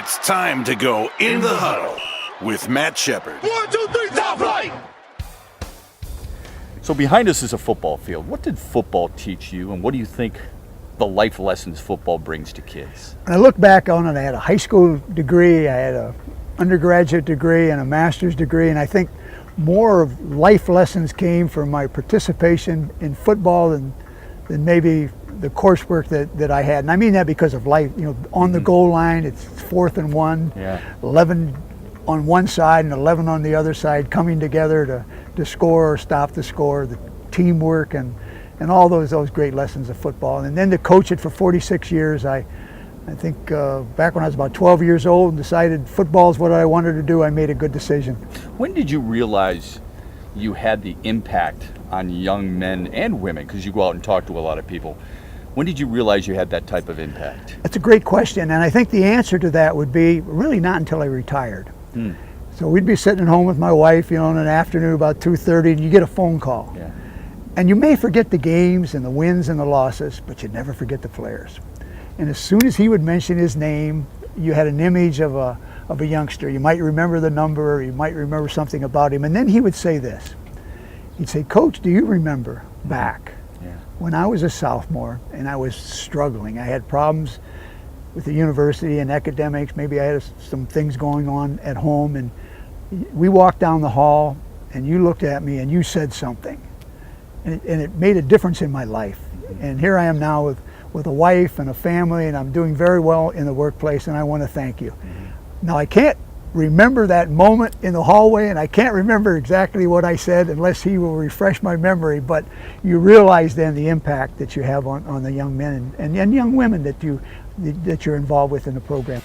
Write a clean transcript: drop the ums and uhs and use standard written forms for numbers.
It's time to go in the huddle with Matt Shepard. 1, 2, 3, top flight! So behind us is a football field. What did football teach you, and what do you think the life lessons football brings to kids? When I look back on it, I had a high school degree, I had an undergraduate degree and a master's degree, and I think more of life lessons came from my participation in football than maybe the coursework that I had. And I mean that because of life, on the goal line, it's 4th and 1, 11 on one side and 11 on the other side, coming together to score or stop the score, the teamwork and all those great lessons of football. And then to coach it for 46 years, I think back when I was about 12 years old and decided football is what I wanted to do, I made a good decision. When did you realize you had the impact on young men and women, because you go out and talk to a lot of people? When did you realize you had that type of impact? That's a great question, and I think the answer to that would be really not until I retired. So we'd be sitting at home with my wife, in an afternoon about 2:30, and you get a phone call. Yeah. And you may forget the games and the wins and the losses, but you'd never forget the players. And as soon as he would mention his name, you had an image of a youngster. You might remember the number, or you might remember something about him. And then he would say this. He'd say, "Coach, do you remember back when I was a sophomore and I was struggling? I had problems with the university and academics. Maybe I had some things going on at home, and we walked down the hall and you looked at me and you said something. And it made a difference in my life. And here I am now with a wife and a family, and I'm doing very well in the workplace, and I want to thank you." Now, I can't remember that moment in the hallway, and I can't remember exactly what I said unless he will refresh my memory, but you realize then the impact that you have on the young men and young women that you're involved with in the program.